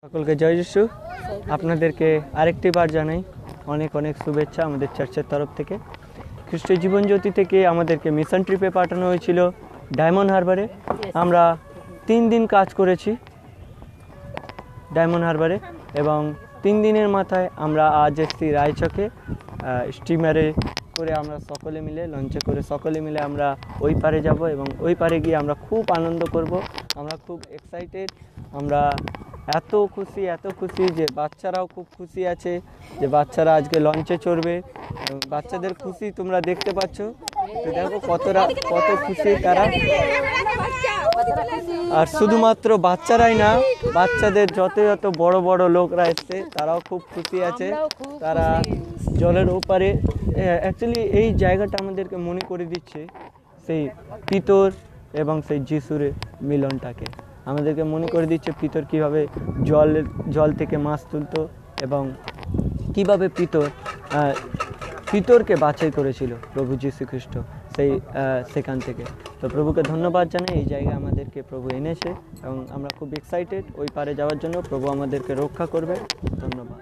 সকলকে জয় যিশু। আপনাদেরকে আরেকটি বার জানাই অনেক অনেক শুভেচ্ছা আমাদের চার্চের তরফ থেকে। খ্রিস্টীয় জীবনজ্যোতি থেকে আমাদেরকে মিশন ট্রিপে পাঠানো হয়েছিল ডায়মন্ড হারবারে। আমরা 3 দিন কাজ করেছি ডায়মন্ড হারবারে এবং 3 দিনের মাথায় আমরা আজ এসছি রায়চকে স্টিমারে করে আমরা সকলে মিলে লঞ্চে করে সকলে মিলে আমরা ওই পারে যাব এবং ওই পারে গিয়ে আমরা খুব আনন্দ করব। আমরা খুব এক্সাইটেড, আমরা এত খুশি যে বাচ্চারাও খুব খুশি আছে যে বাচ্চারা আজকে লঞ্চে চড়বে। বাচ্চাদের খুশি তোমরা দেখতে পাচ্ছ, তো দেখো কত খুশি তারা। আর শুধুমাত্র বাচ্চারাই না, বাচ্চাদের যত বড় বড় লোকরা এসছে তারাও খুব খুশি আছে। তারা জলের ওপারে অ্যাকচুয়ালি এই জায়গাটা আমাদেরকে মনে করে দিচ্ছে সেই পিতর এবং সেই যিশুর মিলনটাকে। আমাদেরকে মনে করে দিচ্ছে পিতর কীভাবে জল থেকে মাছ তুলতো এবং কীভাবে পিতরকে বাছাই করেছিল প্রভু যীশু খ্রিস্ট সেখান থেকে। তো প্রভুকে ধন্যবাদ জানাই, এই জায়গায় আমাদেরকে প্রভু এনেছে এবং আমরা খুব এক্সাইটেড ওই পারে যাওয়ার জন্য। প্রভু আমাদেরকে রক্ষা করবে। ধন্যবাদ।